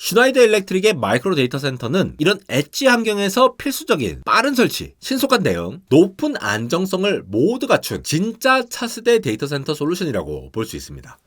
슈나이더 일렉트릭의 마이크로 데이터 센터는 이런 엣지 환경에서 필수적인 빠른 설치, 신속한 대응, 높은 안정성을 모두 갖춘 진짜 차세대 데이터 센터 솔루션이라고 볼 수 있습니다.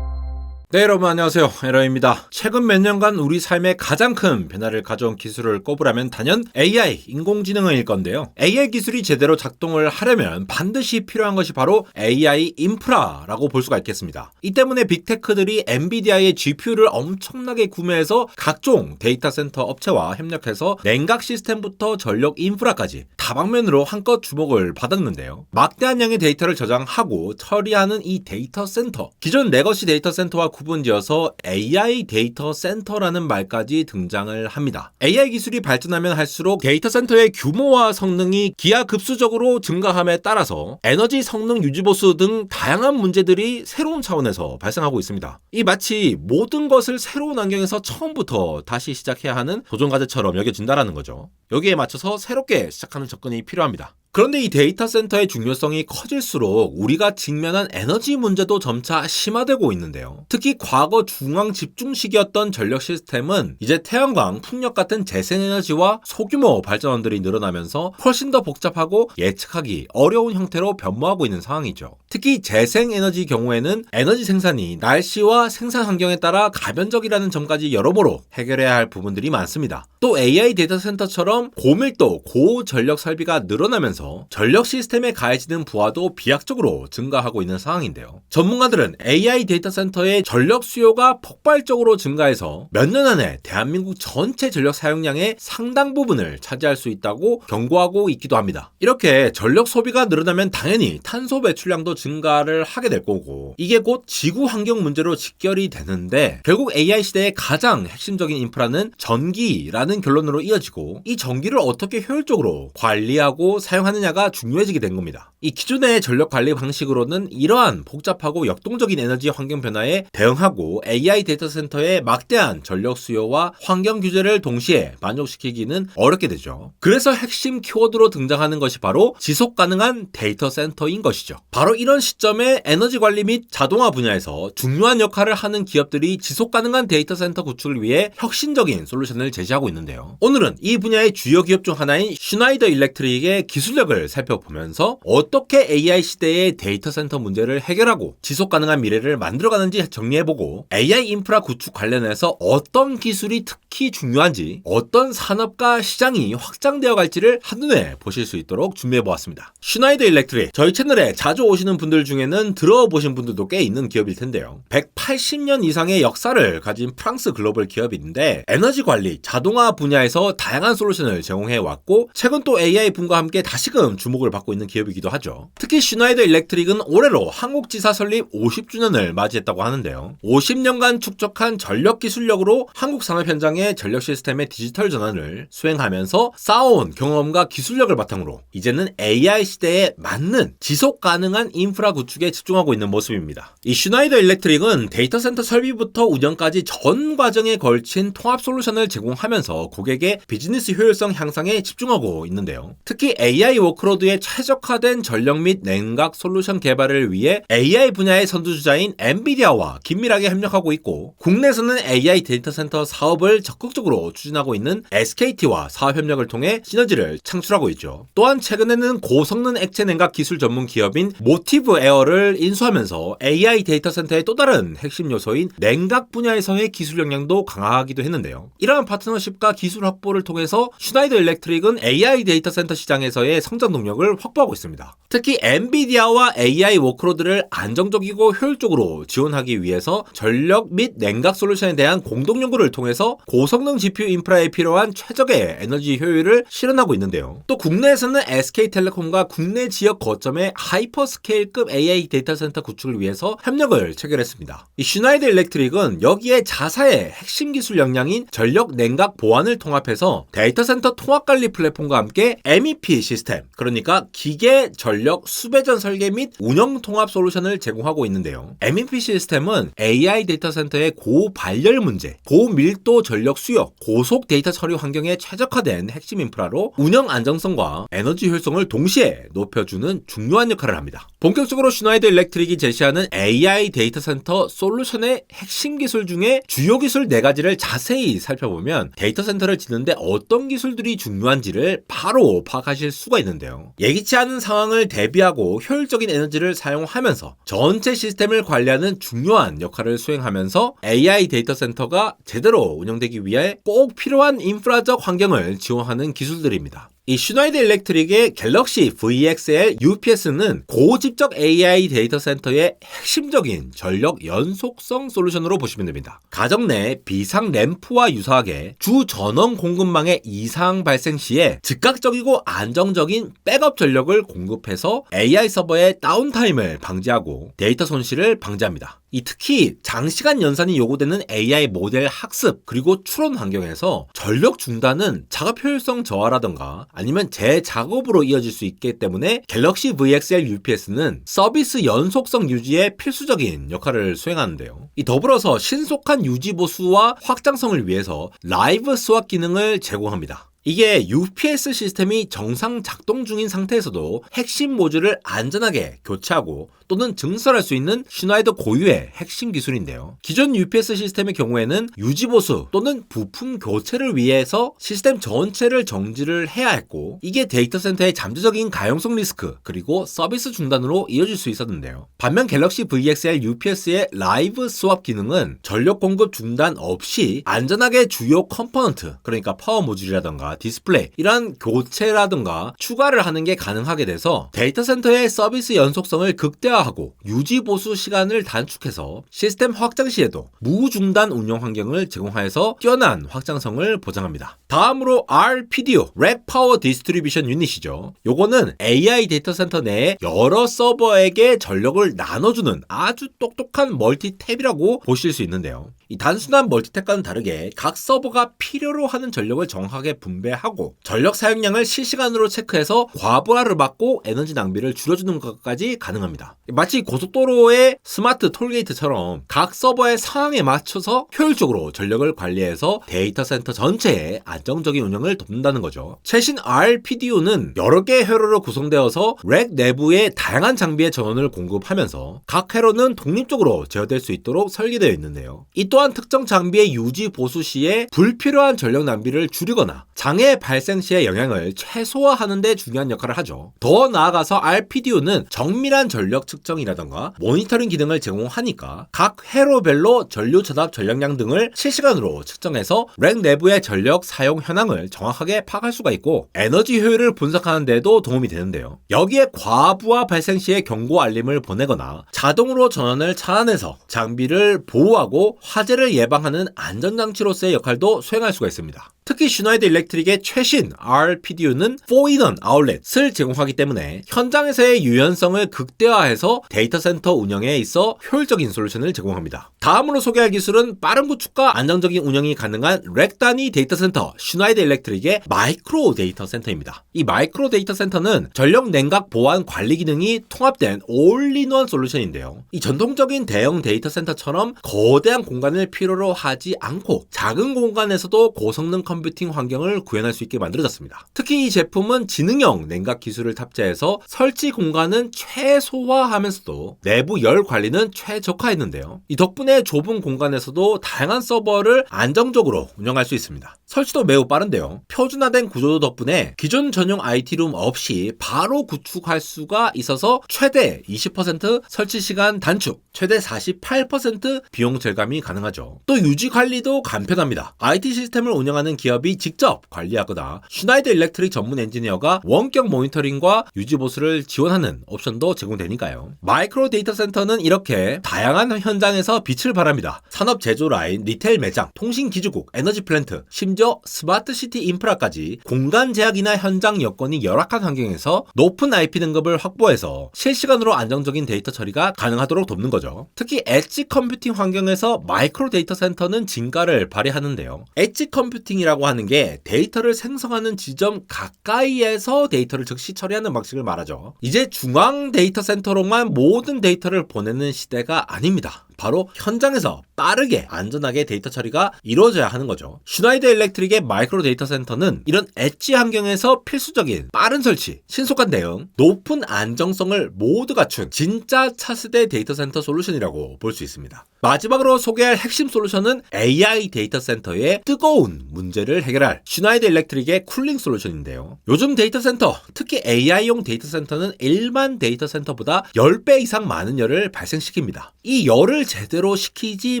네, 여러분 안녕하세요. 에러입니다. 최근 몇 년간 우리 삶에 가장 큰 변화를 가져온 기술을 꼽으라면 단연 AI, 인공지능일 건데요. AI 기술이 제대로 작동을 하려면 반드시 필요한 것이 바로 AI 인프라라고 볼 수가 있겠습니다. 이 때문에 빅테크들이 엔비디아의 GPU를 엄청나게 구매해서 각종 데이터 센터 업체와 협력해서 냉각 시스템부터 전력 인프라까지 다방면으로 한껏 주목을 받았는데요. 막대한 양의 데이터를 저장하고 처리하는 이 데이터 센터, 기존 레거시 데이터 센터와 구분지어서 AI 데이터 센터라는 말까지 등장을 합니다. AI 기술이 발전하면 할수록 데이터 센터의 규모와 성능이 기하급수적으로 증가함에 따라서 에너지 성능 유지보수 등 다양한 문제들이 새로운 차원에서 발생하고 있습니다. 이 마치 모든 것을 새로운 환경에서 처음부터 다시 시작해야 하는 도전과제처럼 여겨진다는 거죠. 여기에 맞춰서 새롭게 시작하는 접근이 필요합니다. 그런데 이 데이터 센터의 중요성이 커질수록 우리가 직면한 에너지 문제도 점차 심화되고 있는데요. 특히 과거 중앙 집중식이었던 전력 시스템은 이제 태양광, 풍력 같은 재생에너지와 소규모 발전원들이 늘어나면서 훨씬 더 복잡하고 예측하기 어려운 형태로 변모하고 있는 상황이죠. 특히 재생에너지 경우에는 에너지 생산이 날씨와 생산 환경에 따라 가변적이라는 점까지 여러모로 해결해야 할 부분들이 많습니다. 또 AI 데이터 센터처럼 고밀도, 고전력 설비가 늘어나면서 전력 시스템에 가해지는 부하도 비약적으로 증가하고 있는 상황인데요. 전문가들은 AI 데이터 센터의 전력 수요가 폭발적으로 증가해서 몇 년 안에 대한민국 전체 전력 사용량의 상당 부분을 차지할 수 있다고 경고하고 있기도 합니다. 이렇게 전력 소비가 늘어나면 당연히 탄소 배출량도 증가를 하게 될 거고, 이게 곧 지구 환경 문제로 직결이 되는데 결국 AI 시대의 가장 핵심적인 인프라는 전기라는 결론으로 이어지고, 이 전기를 어떻게 효율적으로 관리하고 사용하느냐가 중요해지게 된 겁니다. 이 기존의 전력 관리 방식으로는 이러한 복잡하고 역동적인 에너지 환경 변화에 대응하고 AI 데이터 센터의 막대한 전력 수요와 환경 규제를 동시에 만족시키기는 어렵게 되죠. 그래서 핵심 키워드로 등장하는 것이 바로 지속 가능한 데이터 센터인 것이죠. 바로 이런 시점에 에너지 관리 및 자동화 분야에서 중요한 역할을 하는 기업들이 지속 가능한 데이터 센터 구축을 위해 혁신적인 솔루션을 제시하고 있는데요. 오늘은 이 분야의 주요 기업 중 하나인 슈나이더 일렉트릭의 기술력을 살펴보면서 어떻게 AI 시대의 데이터 센터 문제를 해결하고 지속 가능한 미래를 만들어가는지 정리해보고, AI 인프라 구축 관련해서 어떤 기술이 특히 중요한지, 어떤 산업과 시장이 확장되어 갈지를 한눈에 보실 수 있도록 준비해보았습니다. 슈나이더 일렉트릭, 저희 채널에 자주 오시는 분들 중에는 들어보신 분들도 꽤 있는 기업일 텐데요. 180년 이상의 역사를 가진 프랑스 글로벌 기업인데 에너지 관리, 자동화 분야에서 다양한 솔루션을 제공해왔고, 최근 또 AI 붐과 함께 다시금 주목을 받고 있는 기업이기도 하죠. 특히 슈나이더 일렉트릭은 올해로 한국지사 설립 50주년을 맞이했다고 하는데요. 50년간 축적한 전력 기술력으로 한국 산업 현장의 전력 시스템의 디지털 전환을 수행하면서 쌓아온 경험과 기술력을 바탕으로 이제는 AI 시대에 맞는 지속 가능한 인프라 구축에 집중하고 있는 모습입니다. 이 슈나이더 일렉트릭은 데이터 센터 설비부터 운영까지 전 과정에 걸친 통합 솔루션을 제공하면서 고객의 비즈니스 효율성 향상에 집중하고 있는데요. 특히 AI 워크로드에 최적화된 전력 및 냉각 솔루션 개발을 위해 AI 분야의 선두주자인 엔비디아와 긴밀하게 협력하고 있고, 국내에서는 AI 데이터 센터 사업을 적극적으로 추진하고 있는 SKT와 사업 협력을 통해 시너지를 창출하고 있죠. 또한 최근에는 고성능 액체 냉각 기술 전문 기업인 모티브 에어를 인수하면서 AI 데이터 센터의 또 다른 핵심 요소인 냉각 분야에서의 기술 역량도 강화하기도 했는데요. 이러한 파트너십과 기술 확보를 통해서 슈나이더 일렉트릭은 AI 데이터 센터 시장에서의 성장 동력을 확보하고 있습니다. 특히 엔비디아와 AI 워크로드를 안정적이고 효율적으로 지원하기 위해서 전력 및 냉각 솔루션에 대한 공동 연구를 통해서 고성능 GPU 인프라에 필요한 최적의 에너지 효율을 실현하고 있는데요. 또 국내에서는 SK텔레콤과 국내 지역 거점의 하이퍼스케일급 AI 데이터 센터 구축을 위해서 협력을 체결했습니다. 이 슈나이더 일렉트릭은 여기에 자사의 핵심 기술 역량인 전력 냉각 보안을 통합해서 데이터 센터 통합 관리 플랫폼과 함께 MEP 시스템 시스템, 그러니까 기계, 전력, 수배전 설계 및 운영 통합 솔루션을 제공하고 있는데요. MEP 시스템은 AI 데이터 센터의 고발열 문제, 고밀도 전력 수요, 고속 데이터 처리 환경에 최적화된 핵심 인프라로 운영 안정성과 에너지 효율성을 동시에 높여주는 중요한 역할을 합니다. 본격적으로 슈나이더 일렉트릭이 제시하는 AI 데이터 센터 솔루션의 핵심 기술 중에 주요 기술 4가지를 자세히 살펴보면 데이터 센터를 짓는데 어떤 기술들이 중요한지를 바로 파악하실 수가 있는데요. 예기치 않은 상황을 대비하고 효율적인 에너지를 사용하면서 전체 시스템을 관리하는 중요한 역할을 수행하면서 AI 데이터 센터가 제대로 운영되기 위해 꼭 필요한 인프라적 환경을 지원하는 기술들입니다. 이 슈나이더 일렉트릭의 갤럭시 VXL UPS는 고집적 AI 데이터 센터의 핵심적인 전력 연속성 솔루션으로 보시면 됩니다. 가정 내 비상 램프와 유사하게 주 전원 공급망의 이상 발생 시에 즉각적이고 안정적인 백업 전력을 공급해서 AI 서버의 다운타임을 방지하고 데이터 손실을 방지합니다. 특히 장시간 연산이 요구되는 AI 모델 학습 그리고 추론 환경에서 전력 중단은 작업 효율성 저하라던가 아니면 재작업으로 이어질 수 있기 때문에 갤럭시 VXL UPS는 서비스 연속성 유지에 필수적인 역할을 수행하는데요. 더불어서 신속한 유지 보수와 확장성을 위해서 라이브 스왑 기능을 제공합니다. 이게 UPS 시스템이 정상 작동 중인 상태에서도 핵심 모듈을 안전하게 교체하고 또는 증설할 수 있는 슈나이더 고유의 핵심 기술인데요. 기존 UPS 시스템의 경우에는 유지보수 또는 부품 교체를 위해서 시스템 전체를 정지를 해야 했고 이게 데이터 센터의 잠재적인 가용성 리스크 그리고 서비스 중단으로 이어질 수 있었는데요. 반면 갤럭시 VXL UPS의 라이브 스왑 기능은 전력 공급 중단 없이 안전하게 주요 컴포넌트 그러니까 파워 모듈이라던가 디스플레이 이런 교체라든가 추가를 하는 게 가능하게 돼서 데이터 센터의 서비스 연속성을 극대화하고 유지 보수 시간을 단축해서 시스템 확장 시에도 무중단 운영 환경을 제공하여서 뛰어난 확장성을 보장합니다. 다음으로 RPDU, 랙 파워 디스트리뷰션 유닛이죠. 요거는 AI 데이터 센터 내에 여러 서버에게 전력을 나눠주는 아주 똑똑한 멀티탭이라고 보실 수 있는데요. 단순한 멀티탭과는 다르게 각 서버가 필요로 하는 전력을 정확하게 분배하고 전력 사용량을 실시간으로 체크해서 과부하를 막고 에너지 낭비를 줄여주는 것까지 가능합니다. 마치 고속도로의 스마트 톨게이트처럼 각 서버의 상황에 맞춰서 효율적으로 전력을 관리해서 데이터 센터 전체의 안정적인 운영을 돕는다는 거죠. 최신 RPDU는 여러 개의 회로로 구성되어서 랙 내부의 다양한 장비의 전원을 공급하면서 각 회로는 독립적으로 제어될 수 있도록 설계되어 있는데요. 이 또한 특정 장비의 유지 보수 시에 불필요한 전력 낭비를 줄이거나 장애 발생 시의 영향을 최소화하는 데 중요한 역할을 하죠. 더 나아가서 RPDU는 정밀한 전력 측정이라던가 모니터링 기능을 제공하니까 각 회로별로 전류 전압 전력량 등을 실시간으로 측정해서 랙 내부의 전력 사용 현황을 정확하게 파악할 수가 있고 에너지 효율을 분석하는 데도 도움이 되는데요. 여기에 과부하 발생 시에 경고 알림을 보내거나 자동으로 전원을 차단해서 장비를 보호하고 화재를 예방하는 안전장치로서의 역할도 수행할 수가 있습니다. 특히 슈나이더 일렉트릭의 최신 RPDU는 4in1 아울렛을 제공하기 때문에 현장에서의 유연성을 극대화해서 데이터 센터 운영에 있어 효율적인 솔루션을 제공합니다. 다음으로 소개할 기술은 빠른 구축과 안정적인 운영이 가능한 랙 단위 데이터 센터 슈나이더 일렉트릭의 마이크로 데이터 센터입니다. 이 마이크로 데이터 센터는 전력 냉각 보안 관리 기능이 통합된 올인원 솔루션인데요. 이 전통적인 대형 데이터 센터처럼 거대한 공간을 필요로 하지 않고 작은 공간에서도 고성능 컴퓨팅 환경을 구현할 수 있게 만들어졌습니다. 특히 이 제품은 지능형 냉각 기술을 탑재해서 설치 공간은 최소화하면서도 내부 열 관리는 최적화했는데요. 이 덕분에 좁은 공간에서도 다양한 서버를 안정적으로 운영할 수 있습니다. 설치도 매우 빠른데요. 표준화된 구조 덕분에 기존 전용 IT룸 없이 바로 구축할 수가 있어서 최대 20% 설치 시간 단축, 최대 48% 비용 절감이 가능하죠. 또 유지 관리도 간편합니다. IT 시스템을 운영하는 기업이 직접 관리하거나 슈나이더 일렉트릭 전문 엔지니어가 원격 모니터링과 유지 보수를 지원하는 옵션도 제공되니까요. 마이크로 데이터 센터는 이렇게 다양한 현장에서 빛을 발합니다. 산업 제조 라인, 리테일 매장, 통신 기지국, 에너지 플랜트, 심지어 스마트 시티 인프라까지 공간 제약이나 현장 여건이 열악한 환경에서 높은 IP 등급을 확보해서 실시간으로 안정적인 데이터 처리가 가능하도록 돕는 거죠. 특히 엣지 컴퓨팅 환경에서 마이크로 데이터 센터는 진가를 발휘하는데요. 엣지 컴퓨팅이라 랩이라고 하는 게 데이터를 생성하는 지점 가까이에서 데이터를 즉시 처리하는 방식을 말하죠. 이제 중앙 데이터 센터로만 모든 데이터를 보내는 시대가 아닙니다. 바로 현장에서 빠르게 안전하게 데이터 처리가 이루어져야 하는 거죠. 슈나이더 일렉트릭의 마이크로 데이터 센터는 이런 엣지 환경에서 필수적인 빠른 설치, 신속한 대응, 높은 안정성을 모두 갖춘 진짜 차세대 데이터 센터 솔루션이라고 볼 수 있습니다. 마지막으로 소개할 핵심 솔루션은 AI 데이터 센터의 뜨거운 문제를 해결할 슈나이더 일렉트릭의 쿨링 솔루션인데요. 요즘 데이터 센터, 특히 AI용 데이터 센터는 일반 데이터 센터보다 10배 이상 많은 열을 발생시킵니다. 이 열을 제대로 시키지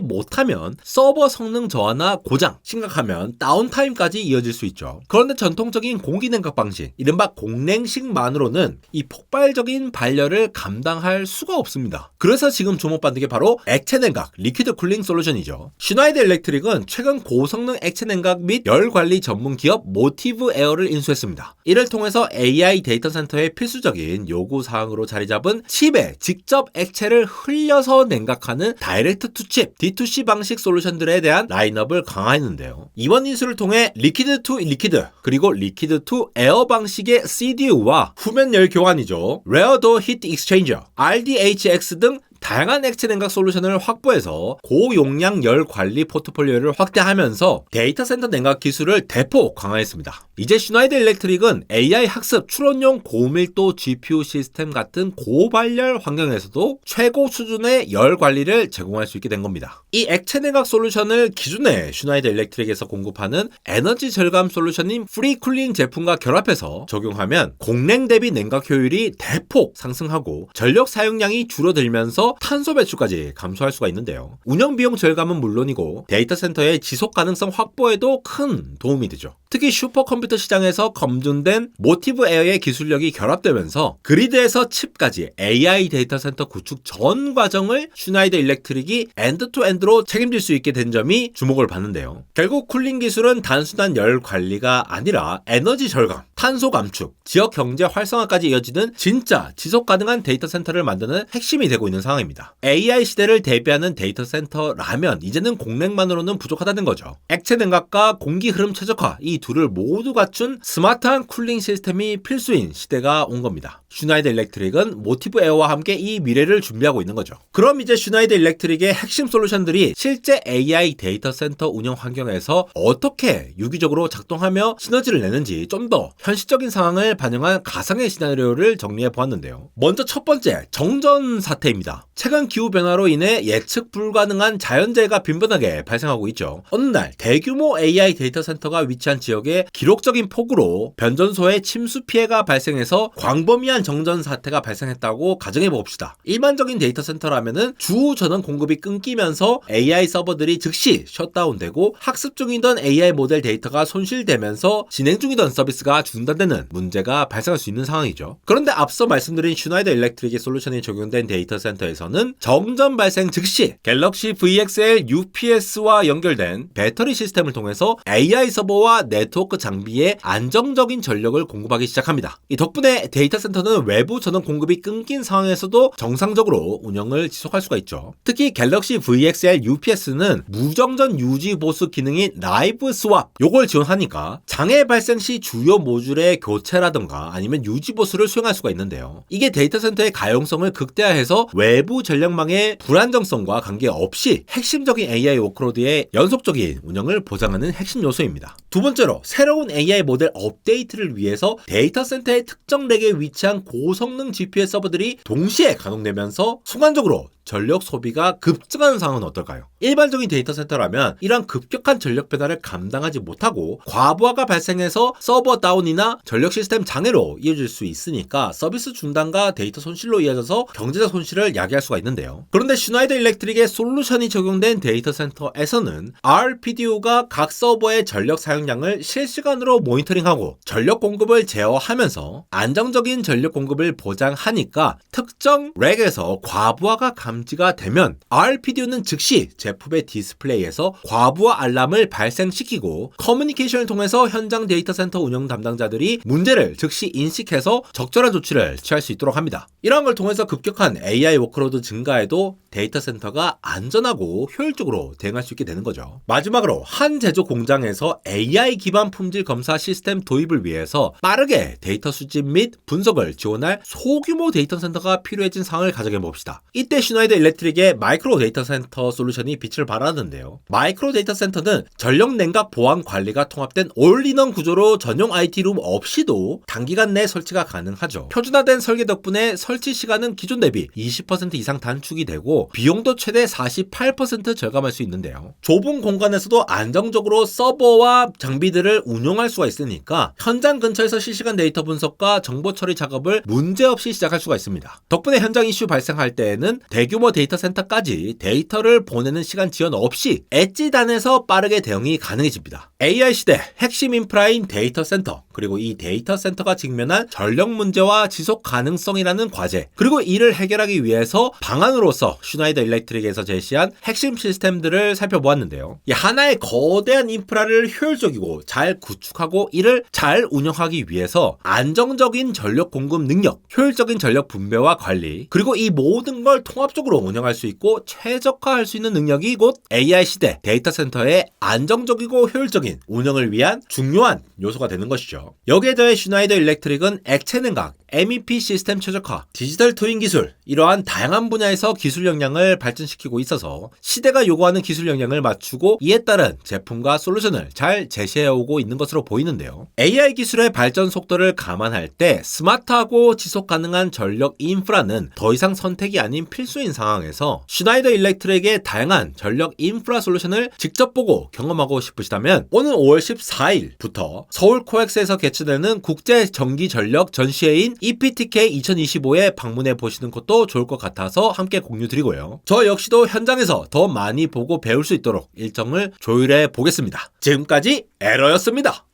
못하면 서버 성능 저하나 고장, 심각하면 다운타임까지 이어질 수 있죠. 그런데 전통적인 공기냉각 방식, 이른바 공냉식만으로는 이 폭발적인 발열을 감당할 수가 없습니다. 그래서 지금 주목받는 게 바로 액체냉각, 리퀴드 쿨링 솔루션이죠. 슈나이더 일렉트릭은 최근 고성능 액체냉각 및 열관리 전문 기업 모티브 에어를 인수했습니다. 이를 통해서 AI 데이터 센터의 필수적인 요구사항으로 자리잡은 칩에 직접 액체를 흘려서 냉각하는 다이렉트 투 칩, D2C 방식 솔루션들에 대한 라인업을 강화했는데요. 이번 인수를 통해 리퀴드 투 리퀴드, 그리고 리퀴드 투 에어 방식의 CDU와 후면 열 교환이죠. 레어 도어 히트 익스체인저, RDHX 등 다양한 액체 냉각 솔루션을 확보해서 고용량 열 관리 포트폴리오를 확대하면서 데이터 센터 냉각 기술을 대폭 강화했습니다. 이제 슈나이더 일렉트릭은 AI 학습 추론용 고밀도 GPU 시스템 같은 고발열 환경에서도 최고 수준의 열 관리를 제공할 수 있게 된 겁니다. 이 액체 냉각 솔루션을 기존의 슈나이더 일렉트릭에서 공급하는 에너지 절감 솔루션인 프리 쿨링 제품과 결합해서 적용하면 공냉 대비 냉각 효율이 대폭 상승하고 전력 사용량이 줄어들면서 탄소 배출까지 감소할 수가 있는데요. 운영 비용 절감은 물론이고 데이터 센터의 지속 가능성 확보에도 큰 도움이 되죠. 특히 슈퍼컴퓨터 시장에서 검증된 모티브 에어의 기술력이 결합되면서 그리드에서 칩까지 AI 데이터 센터 구축 전 과정을 슈나이더 일렉트릭이 엔드-투-엔드로 책임질 수 있게 된 점이 주목을 받는데요. 결국 쿨링 기술은 단순한 열 관리가 아니라 에너지 절감, 탄소 감축, 지역 경제 활성화까지 이어지는 진짜 지속 가능한 데이터 센터를 만드는 핵심이 되고 있는 상황입니다. AI 시대를 대비하는 데이터 센터라면 이제는 공냉만으로는 부족하다는 거죠. 액체 냉각과 공기 흐름 최적화, 이 둘을 모두 갖춘 스마트한 쿨링 시스템이 필수인 시대가 온 겁니다. 슈나이더 일렉트릭은 모티브 에어와 함께 이 미래를 준비하고 있는 거죠. 그럼 이제 슈나이더 일렉트릭의 핵심 솔루션들이 실제 AI 데이터 센터 운영 환경에서 어떻게 유기적으로 작동하며 시너지를 내는지 좀 더 현실적인 상황을 반영한 가상의 시나리오를 정리해 보았는데요. 먼저 첫 번째, 정전 사태입니다. 최근 기후변화로 인해 예측 불가능한 자연재해가 빈번하게 발생하고 있죠. 어느 날 대규모 AI 데이터 센터가 위치한 지역에 기록적인 폭우로 변전소에 침수 피해가 발생해서 광범위한 정전 사태가 발생했다고 가정해 봅시다. 일반적인 데이터 센터라면은 주 전원 공급이 끊기면서 AI 서버들이 즉시 셧다운되고 학습 중이던 AI 모델 데이터가 손실되면서 진행 중이던 서비스가 중단되는 문제가 발생할 수 있는 상황이죠. 그런데 앞서 말씀드린 슈나이더 일렉트릭의 솔루션이 적용된 데이터 센터에서는 정전 발생 즉시 갤럭시 VXL UPS와 연결된 배터리 시스템을 통해서 AI 서버와 네트워크 장비에 안정적인 전력을 공급하기 시작합니다. 이 덕분에 데이터 센터는 외부 전원 공급이 끊긴 상황에서도 정상적으로 운영을 지속할 수가 있죠. 특히 갤럭시 VXL UPS는 무정전 유지 보수 기능인 라이브 스왑 요걸 지원하니까 장애 발생 시 주요 모듈의 교체라던가 아니면 유지 보수를 수행할 수가 있는데요. 이게 데이터 센터의 가용성을 극대화해서 외부 전력망의 불안정성과 관계없이 핵심적인 AI 워크로드의 연속적인 운영을 보장하는 핵심 요소입니다. 두 번째로 새로운 AI 모델 업데이트를 위해서 데이터 센터의 특정 렉에 위치한 고성능 GPU 서버들이 동시에 가동되면서 순간적으로 전력 소비가 급증하는 상황은 어떨까요? 일반적인 데이터 센터라면 이러한 급격한 전력 변화를 감당하지 못하고 과부하가 발생해서 서버 다운이나 전력 시스템 장애로 이어질 수 있으니까 서비스 중단과 데이터 손실로 이어져서 경제적 손실을 야기할 수가 있는데요. 그런데 슈나이더 일렉트릭의 솔루션이 적용된 데이터 센터에서는 RPDU가 각 서버의 전력 사용량을 실시간으로 모니터링하고 전력 공급을 제어하면서 안정적인 전력 공급을 보장하니까 특정 렉에서 과부하가 감지가 되면 RPDU는 즉시 제품의 디스플레이에서 과부하 알람을 발생시키고 커뮤니케이션을 통해서 현장 데이터 센터 운영 담당자들이 문제를 즉시 인식해서 적절한 조치를 취할 수 있도록 합니다. 이러한 걸 통해서 급격한 AI 워크로드 증가에도 데이터 센터가 안전하고 효율적으로 대응할 수 있게 되는 거죠. 마지막으로 한 제조 공장에서 AI 기반 품질 검사 시스템 도입을 위해서 빠르게 데이터 수집 및 분석을 지원할 소규모 데이터 센터가 필요해진 상황을 가정해 봅시다. 이때 슈나이더 일렉트릭의 마이크로 데이터 센터 솔루션이 빛을 발하는데요. 마이크로 데이터 센터는 전력 냉각 보안 관리가 통합된 올인원 구조로 전용 IT룸 없이도 단기간 내 설치가 가능하죠. 표준화된 설계 덕분에 설치 시간은 기존 대비 20% 이상 단축이 되고 비용도 최대 48% 절감할 수 있는데요. 좁은 공간에서도 안정적으로 서버와 장비들을 운용할 수가 있으니까 현장 근처에서 실시간 데이터 분석과 정보 처리 작업을 문제없이 시작할 수가 있습니다. 덕분에 현장 이슈 발생할 때에는 대규모 데이터 센터까지 데이터를 보내는 시간 지연 없이 엣지 단에서 빠르게 대응이 가능해집니다. AI 시대 핵심 인프라인 데이터 센터, 그리고 이 데이터 센터가 직면한 전력 문제와 지속 가능성이라는 과제, 그리고 이를 해결하기 위해서 방안으로서 슈나이더 일렉트릭에서 제시한 핵심 시스템들을 살펴보았는데요. 이 하나의 거대한 인프라를 효율적이고 잘 구축하고 이를 잘 운영하기 위해서 안정적인 전력 공급 능력, 효율적인 전력 분배와 관리, 그리고 이 모든 걸 통합적으로 운영할 수 있고 최적화할 수 있는 능력이 곧 AI 시대 데이터 센터의 안정적이고 효율적인 운영을 위한 중요한 요소가 되는 것이죠. 여기에 더해 슈나이더 일렉트릭은 액체 냉각, MEP 시스템 최적화, 디지털 트윈 기술, 이러한 다양한 분야에서 기술 역량을 발전시키고 있어서 시대가 요구하는 기술 역량을 맞추고 이에 따른 제품과 솔루션을 잘 제시해오고 있는 것으로 보이는데요. AI 기술의 발전 속도를 감안할 때 스마트하고 지속 가능한 전력 인프라는 더 이상 선택이 아닌 필수인 상황에서 슈나이더 일렉트릭의 다양한 전력 인프라 솔루션을 직접 보고 경험하고 싶으시다면 오는 5월 14일부터 서울 코엑스에서 개최되는 국제 전기 전력 전시회인 EPTK 2025에 방문해 보시는 것도 좋을 것 같아서 함께 공유 드리고요. 저 역시도 현장에서 더 많이 보고 배울 수 있도록 일정을 조율해 보겠습니다. 지금까지 에러였습니다.